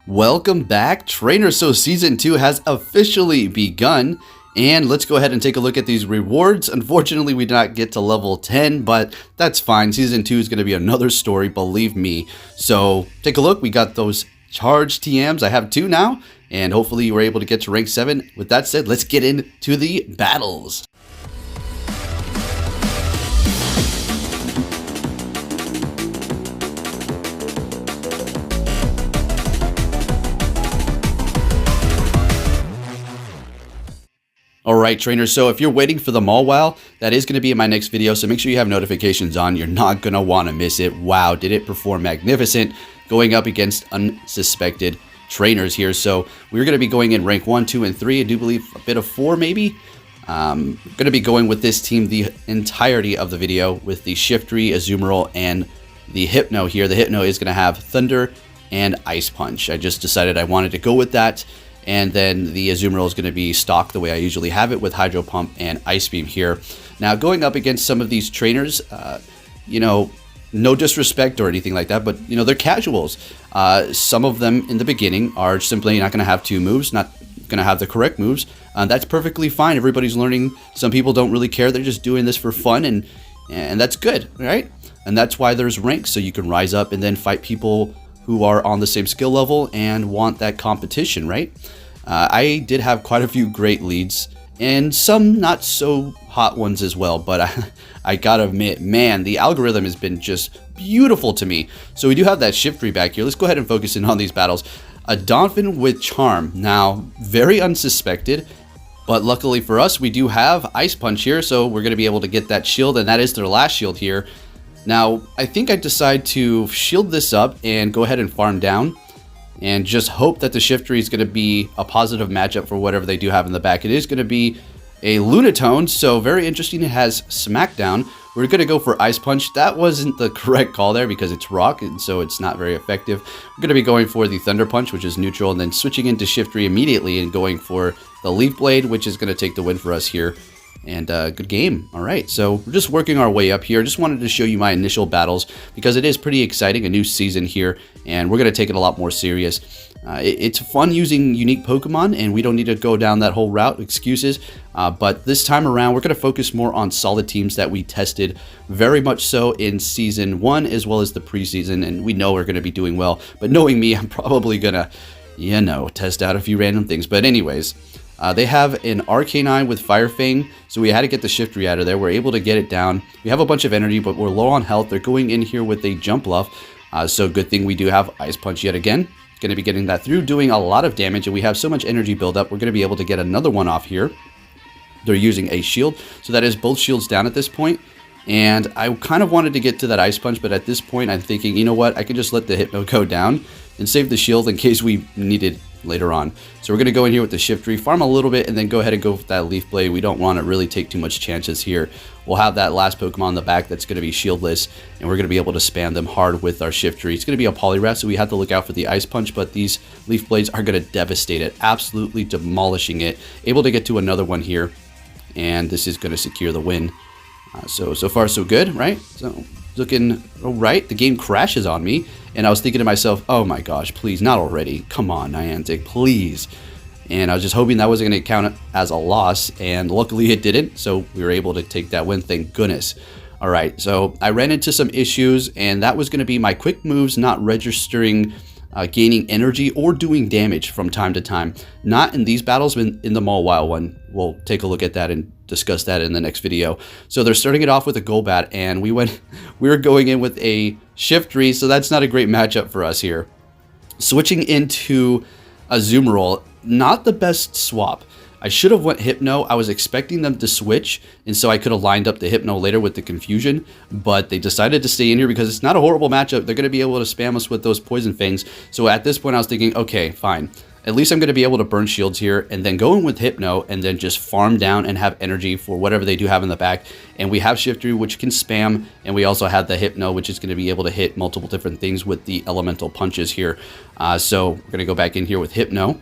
Welcome back. Trainer So Season 2 has officially begun. And let's go ahead and take a look at these rewards. Unfortunately, we did not get to level 10, but that's fine. Season 2 is going to be another story, believe me. So take a look. We got those charged TMs. I have 2 now, and hopefully you were able to get to rank 7. With that said, let's get into the battles. Alright trainers, so if you're waiting for the Mawile, that is going to be in my next video, so make sure you have notifications on. You're not going to want to miss it. Wow, did it perform magnificent going up against unsuspected trainers here. So we're going to be going in rank 1, 2, and 3. I do believe a bit of 4 maybe. Going to be going with this team the entirety of the video with the Shiftry, Azumarill, and the Hypno here. The Hypno is going to have Thunder and Ice Punch. I just decided I wanted to go with that. And then the Azumarill is going to be stocked the way I usually have it with Hydro Pump and Ice Beam here. Now, going up against some of these trainers, you know, no disrespect or anything like that, but, you know, they're casuals. Some of them in the beginning are simply not going to have 2 moves, not going to have the correct moves. That's perfectly fine. Everybody's learning. Some people don't really care. They're just doing this for fun, and that's good, right? And that's why there's ranks, so you can rise up and then fight people who are on the same skill level and want that competition, right? I did have quite a few great leads and some not so hot ones as well, but I gotta admit, man, the algorithm has been just beautiful to me. So we do have that Shiftry back here. Let's go ahead and focus in on these battles. A Donphin with Charm. Now, very unsuspected, but luckily for us, we do have Ice Punch here, so we're gonna be able to get that shield, and that is their last shield here. Now, I think I decide to shield this up and go ahead and farm down and just hope that the Shiftry is going to be a positive matchup for whatever they do have in the back. It is going to be a Lunatone, so very interesting. It has Smackdown. We're going to go for Ice Punch. That wasn't the correct call there because it's Rock, and so it's not very effective. We're going to be going for the Thunder Punch, which is neutral, and then switching into Shiftry immediately and going for the Leaf Blade, which is going to take the win for us here. And good game. All right, so we're just working our way up here. Just wanted to show you my initial battles because it is pretty exciting, a new season here, and we're going to take it a lot more serious. It's fun using unique Pokemon, and we don't need to go down that whole route, excuses. But this time around, we're going to focus more on solid teams that we tested very much so in Season 1 as well as the preseason, and we know we're going to be doing well. But knowing me, I'm probably going to, you know, test out a few random things. But anyways, they have an Arcanine with Fire Fang, so we had to get the Shiftry out of there. We're able to get it down. We have a bunch of energy, but we're low on health. They're going in here with a Jump Luff, so good thing we do have Ice Punch yet again. Going to be getting that through, doing a lot of damage, and we have so much energy buildup. We're going to be able to get another one off here. They're using a shield, so that is both shields down at this point. And I kind of wanted to get to that Ice Punch, but at this point I'm thinking, you know what, I can just let the Hypno go down and save the shield in case we need it later on. So we're going to go in here with the Shiftry, farm a little bit, and then go ahead and go with that Leaf Blade. We don't want to really take too much chances here. We'll have that last Pokemon in the back that's going to be shieldless, and we're going to be able to spam them hard with our Shiftry. It's going to be a Poliwrath, so we have to look out for the Ice Punch, but these Leaf Blades are going to devastate it, absolutely demolishing it. Able to get to another one here, and this is going to secure the win. So far so good, right? So looking all right. The game crashes on me, and I was thinking to myself, oh my gosh, please, not already. Come on, Niantic, please. And I was just hoping that wasn't going to count as a loss, and luckily it didn't, so we were able to take that win, thank goodness. All right, so I ran into some issues, and that was going to be my quick moves not registering gaining energy or doing damage from time to time. Not in these battles, but in the Mawile one. We'll take a look at that and discuss that in the next video. So they're starting it off with a Golbat, and we were going in with a Shiftry, so that's not a great matchup for us here. Switching into Azumarill, not the best swap. I should have went Hypno. I was expecting them to switch, and so I could have lined up the Hypno later with the confusion, but they decided to stay in here because it's not a horrible matchup. They're going to be able to spam us with those Poison Fangs. So at this point, I was thinking, okay, fine. At least I'm going to be able to burn shields here, and then go in with Hypno, and then just farm down and have energy for whatever they do have in the back. And we have Shiftry, which can spam, and we also have the Hypno, which is going to be able to hit multiple different things with the elemental punches here. So we're going to go back in here with Hypno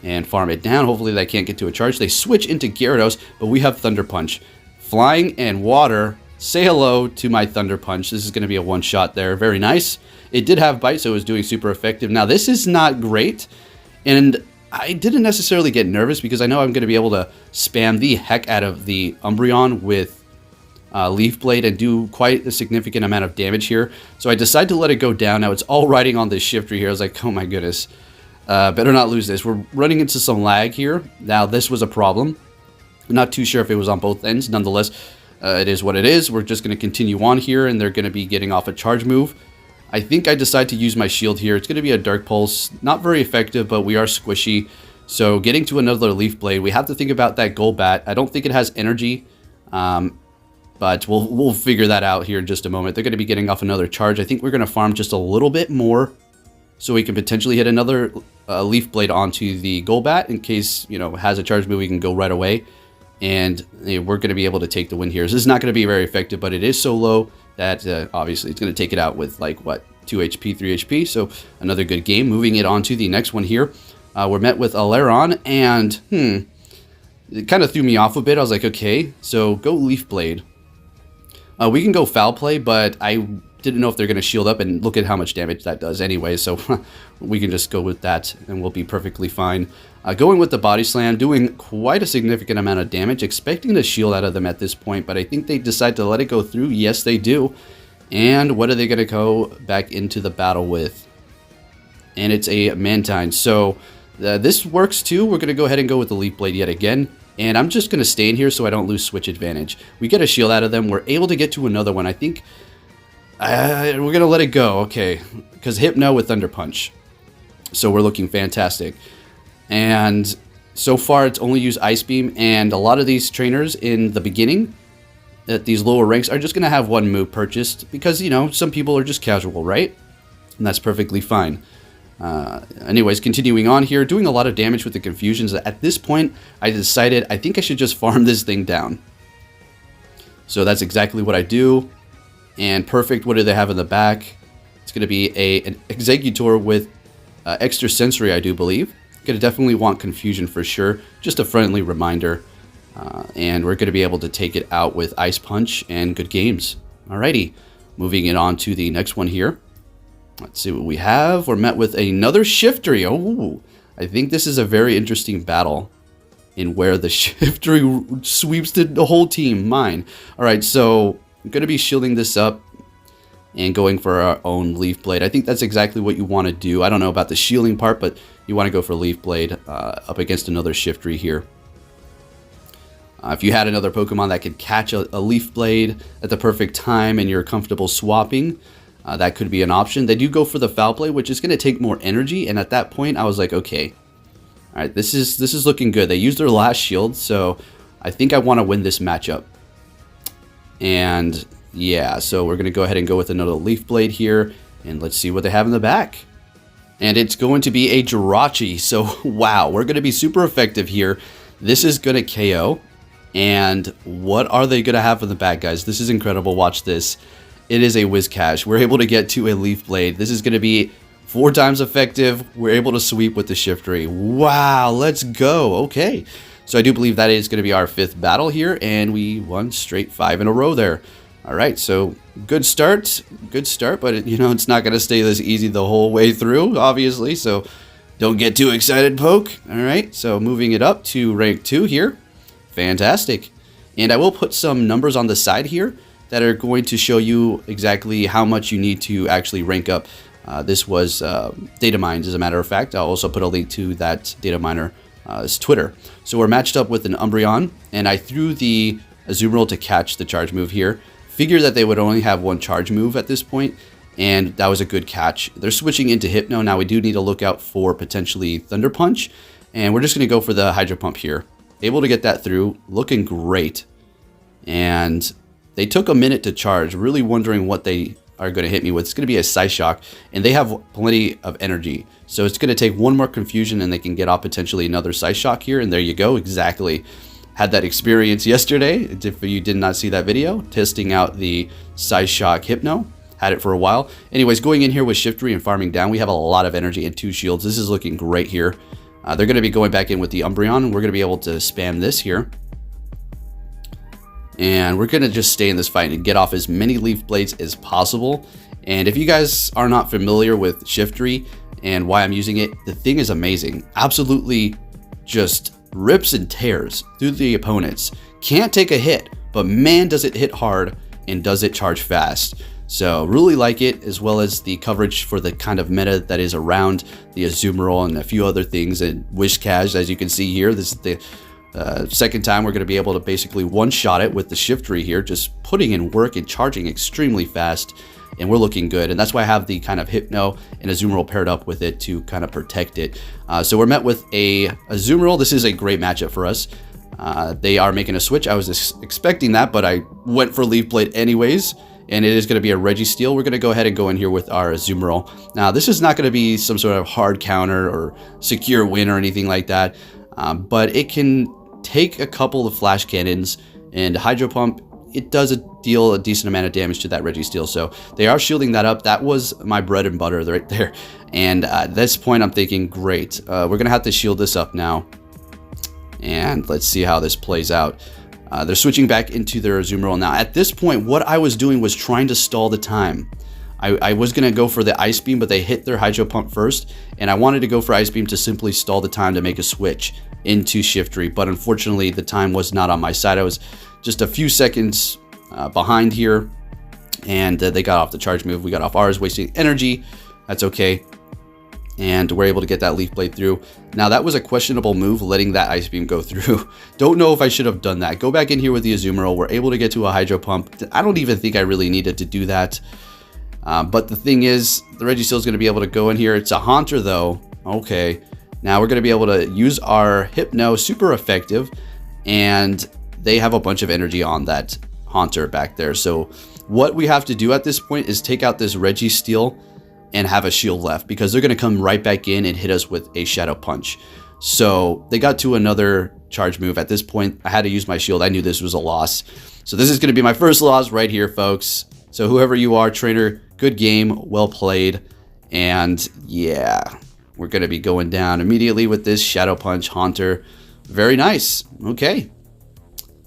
and farm it down. Hopefully they can't get to a charge. They switch into Gyarados, but we have Thunder Punch. Flying and water say hello to my Thunder Punch. This is going to be a one-shot there. Very nice. It did have Bite, so it was doing super effective. Now, this is not great, and I didn't necessarily get nervous because I know I'm going to be able to spam the heck out of the Umbreon with Leaf Blade and do quite a significant amount of damage here. So I decided to let it go down. Now, it's all riding on this Shifter here. I was like, oh my goodness. Better not lose this. We're running into some lag here. Now, this was a problem. I'm not too sure if it was on both ends. Nonetheless, it is what it is. We're just going to continue on here, and they're going to be getting off a charge move. I think I decide to use my shield here. It's going to be a Dark Pulse. Not very effective, but we are squishy. So getting to another Leaf Blade, we have to think about that Golbat. I don't think it has energy, but we'll figure that out here in just a moment. They're going to be getting off another charge. I think we're going to farm just a little bit more so we can potentially hit another Leaf Blade onto the Golbat in case, you know, it has a charge move. We can go right away. And we're going to be able to take the win here. This is not going to be very effective, but it is so low that obviously it's going to take it out with like, what, 2 HP, 3 HP. So another good game. Moving it on to the next one here. We're met with Alaron, and it kind of threw me off a bit. I was like, okay, so go Leaf Blade. We can go Foul Play, but I didn't know if they're going to shield up, and look at how much damage that does anyway. So we can just go with that, and we'll be perfectly fine. Going with the Body Slam, doing quite a significant amount of damage, expecting to shield out of them at this point, but I think they decide to let it go through. Yes, they do. And what are they going to go back into the battle with? And it's a Mantine. So this works too. We're going to go ahead and go with the Leaf Blade yet again. And I'm just going to stay in here so I don't lose switch advantage. We get a shield out of them. We're able to get to another one. I think we're going to let it go. Okay. Because Hypno with Thunder Punch. So we're looking fantastic. And so far it's only used Ice Beam. And a lot of these trainers in the beginning at these lower ranks are just going to have one move purchased. Because, you know, some people are just casual, right? And that's perfectly fine. Anyways, continuing on here, doing a lot of damage with the confusions. At this point, I decided I think I should just farm this thing down. So that's exactly what I do. And perfect, what do they have in the back? It's going to be an Executor with extra sensory, I do believe. Going to definitely want confusion for sure. Just a friendly reminder. And we're going to be able to take it out with Ice Punch and good games. Alrighty, moving it on to the next one here. Let's see what we have. We're met with another Shiftry. Oh, I think this is a very interesting battle in where the Shiftry sweeps the whole team. Mine. All right, so I'm going to be shielding this up and going for our own Leaf Blade. I think that's exactly what you want to do. I don't know about the shielding part, but you want to go for Leaf Blade up against another Shiftry here. If you had another Pokemon that could catch a Leaf Blade at the perfect time and you're comfortable swapping, that could be an option. They do go for the Foul Play, which is going to take more energy. And at that point, I was like, okay, all right, this is looking good. They used their last shield, so I think I want to win this matchup. And yeah, so we're going to go ahead and go with another Leaf Blade here, and let's see what they have in the back. And it's going to be a Jirachi. So wow, we're going to be super effective here. This is going to KO. And what are they going to have in the back, guys? This is incredible. Watch this. It is a Whiscash. We're able to get to a Leaf Blade. This is going to be 4 times effective. We're able to sweep with the Shiftry. Wow, let's go. Okay. So I do believe that is going to be our 5th battle here, and we won straight 5 in a row there. All right, so good start, but you know, it's not going to stay this easy the whole way through, obviously, so don't get too excited, Poke. All right, so moving it up to rank 2 here. Fantastic. And I will put some numbers on the side here that are going to show you exactly how much you need to actually rank up. This was data mined, as a matter of fact. I'll also put a link to that data miner's Twitter. So we're matched up with an Umbreon, and I threw the Azumarill to catch the charge move here. Figured that they would only have one charge move at this point, and that was a good catch. They're switching into Hypno. Now we do need to look out for potentially Thunder Punch, and we're just going to go for the Hydro Pump here. Able to get that through, looking great. And they took a minute to charge, really wondering what they are going to hit me with. It's going to be a Psyshock, and they have plenty of energy. So it's going to take one more confusion, and they can get off potentially another Psyshock here, and there you go, exactly. Had that experience yesterday, if you did not see that video, testing out the Psyshock Hypno. Had it for a while. Anyways, going in here with Shiftry and farming down, we have a lot of energy and 2 shields. This is looking great here. They're going to be going back in with the Umbreon, and we're going to be able to spam this here. And we're going to just stay in this fight and get off as many leaf blades as possible. And if you guys are not familiar with Shiftry and why I'm using it, the thing is amazing. Absolutely just rips and tears through the opponents. Can't take a hit, but man, does it hit hard and does it charge fast. So really like it, as well as the coverage for the kind of meta that is around the Azumarill and a few other things. And Whiscash, as you can see here, this is the second time we're going to be able to basically one-shot it with the Shiftry here, just putting in work and charging extremely fast, and we're looking good. And that's why I have the kind of Hypno and Azumarill paired up with it to kind of protect it. So we're met with a Azumarill. This is a great matchup for us. They are making a switch. I was expecting that, but I went for Leaf Blade anyways, and it is going to be a Registeel. We're going to go ahead and go in here with our Azumarill. Now, this is not going to be some sort of hard counter or secure win or anything like that, but it can take a couple of flash cannons, and Hydro Pump, it does deal a decent amount of damage to that Registeel. So they are shielding that up. That was my bread and butter right there. And at this point, I'm thinking, great, we're going to have to shield this up now. And let's see how this plays out. They're switching back into their Azumarill now. At this point, what I was doing was trying to stall the time. I was going to go for the Ice Beam, but they hit their Hydro Pump first, and I wanted to go for Ice Beam to simply stall the time to make a switch into Shiftry, but unfortunately the time was not on my side. I was just a few seconds behind here, and they got off the charge move. We got off ours, wasting energy. That's okay. And we're able to get that Leaf Blade through. Now, that was a questionable move, letting that Ice Beam go through. Don't know if I should have done that. Go back in here with the Azumarill. We're able to get to a Hydro Pump. I don't even think I really needed to do that. But the thing is, the Registeel is going to be able to go in here. It's a Haunter, though. Okay. Now we're going to be able to use our Hypno, super effective. And they have a bunch of energy on that Haunter back there. So what we have to do at this point is take out this Registeel and have a shield left, because they're going to come right back in and hit us with a Shadow Punch. So they got to another charge move. At this point, I had to use my shield. I knew this was a loss. So this is going to be my first loss right here, folks. So whoever you are, trainer, good game, well played. And yeah, we're going to be going down immediately with this Shadow Punch Haunter. Very nice. Okay.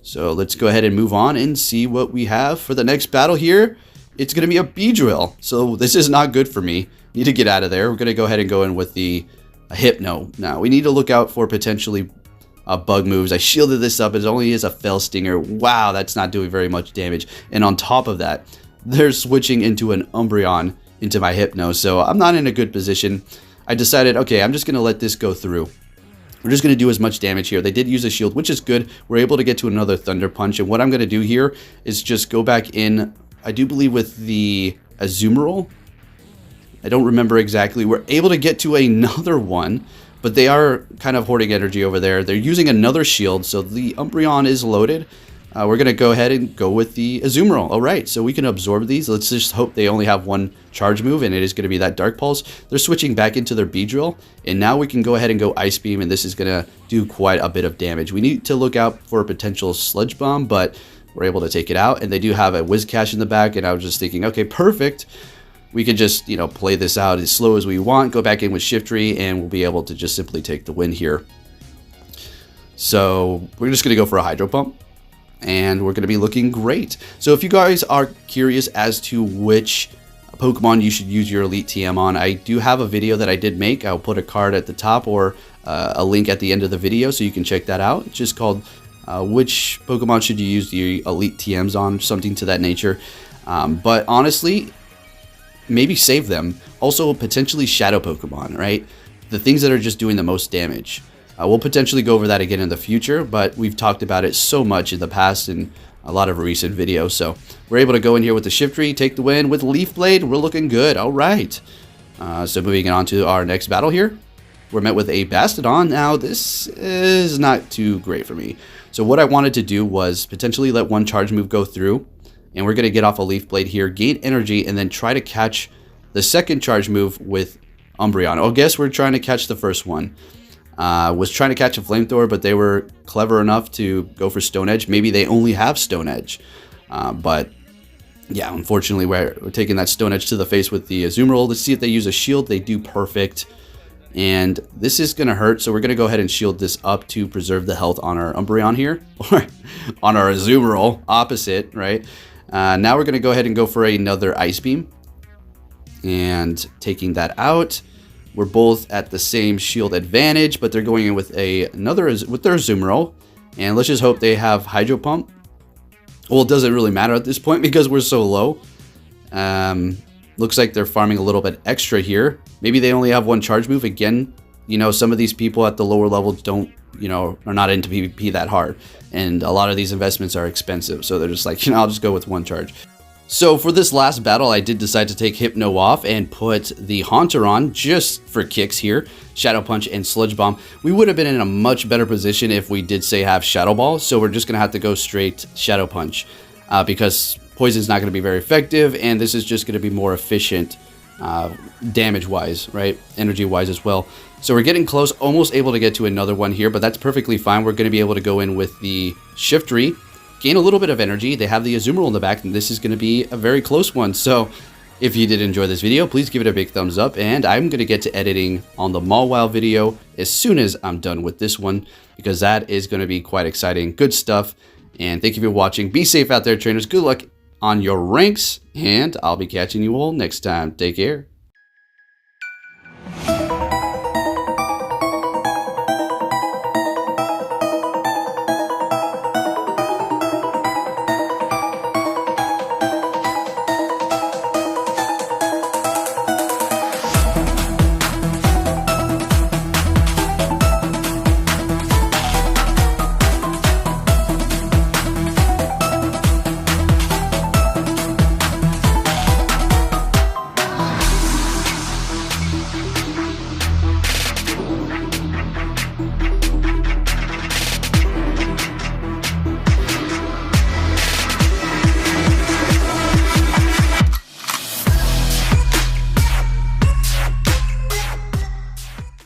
So let's go ahead and move on and see what we have for the next battle here. It's going to be a Beedrill. So this is not good for me. Need to get out of there. We're going to go ahead and go in with the Hypno. Now, we need to look out for potentially bug moves. I shielded this up. It only is a Fell Stinger. Wow, that's not doing very much damage. And on top of that, they're switching into an Umbreon into my Hypno. So I'm not in a good position. I decided, okay, I'm just going to let this go through. We're just going to do as much damage here. They did use a shield, which is good. We're able to get to another Thunder Punch. And what I'm going to do here is just go back in, I do believe, with the Azumarill. I don't remember exactly. We're able to get to another one, but they are kind of hoarding energy over there. They're using another shield, so the Umbreon is loaded. We're going to go ahead and go with the Azumarill. All right, so we can absorb these. Let's just hope they only have one charge move, and it is going to be that Dark Pulse. They're switching back into their Beedrill, and now we can go ahead and go Ice Beam, and this is going to do quite a bit of damage. We need to look out for a potential Sludge Bomb, but we're able to take it out, and they do have a Whiscash in the back, and I was just thinking, okay, perfect. We could just, play this out as slow as we want, go back in with Shiftry, and we'll be able to just simply take the win here. So we're just going to go for a Hydro Pump, and we're going to be looking great. So if you guys are curious as to which Pokemon you should use your Elite TM on, I do have a video that I did make. I'll put a card at the top or a link at the end of the video, so you can check that out. It's just called which Pokemon should you use the Elite TMs on, something to that nature. But honestly, maybe save them. Also, potentially Shadow Pokemon, right? The things that are just doing the most damage. We'll potentially go over that again in the future, but we've talked about it so much in the past in a lot of recent videos. So we're able to go in here with the Shiftry, take the win with Leaf Blade. We're looking good. All right. So moving on to our next battle here. We're met with a Bastodon. Now, this is not too great for me. So what I wanted to do was potentially let one charge move go through, and we're going to get off a Leaf Blade here, gain energy, and then try to catch the second charge move with Umbreon. Oh, guess we're trying to catch the first one. Was trying to catch a Flamethrower, but they were clever enough to go for Stone Edge. Maybe they only have Stone Edge. But yeah, unfortunately, we're taking that Stone Edge to the face with the Azumarill. Let's see if they use a shield. They do perfect. And this is going to hurt, so we're going to go ahead and shield this up to preserve the health on our Umbreon here, or on our Azumarill, opposite, right? Now we're going to go ahead and go for another Ice Beam. And taking that out, we're both at the same shield advantage, but they're going in with their Azumarill. And let's just hope they have Hydro Pump. Well, it doesn't really matter at this point because we're so low. Looks like they're farming a little bit extra here. Maybe they only have one charge move. Again, you know, some of these people at the lower levels don't, you know, are not into PvP that hard. And a lot of these investments are expensive. So they're just like, you know, I'll just go with one charge. So for this last battle, I did decide to take Hypno off and put the Haunter on just for kicks here. Shadow Punch and Sludge Bomb. We would have been in a much better position if we did say have Shadow Ball. So we're just going to have to go straight Shadow Punch because Poison's not going to be very effective. And this is just going to be more efficient damage-wise, right? Energy-wise as well. So we're getting close, almost able to get to another one here, but that's perfectly fine. We're going to be able to go in with the Shiftry. Gain a little bit of energy. They have the Azumarill in the back, and this is going to be a very close one. So if you did enjoy this video, please give it a big thumbs up, and I'm going to get to editing on the Mawile video as soon as I'm done with this one, because that is going to be quite exciting. Good stuff, and thank you for watching. Be safe out there, trainers. Good luck on your ranks, and I'll be catching you all next time. Take care.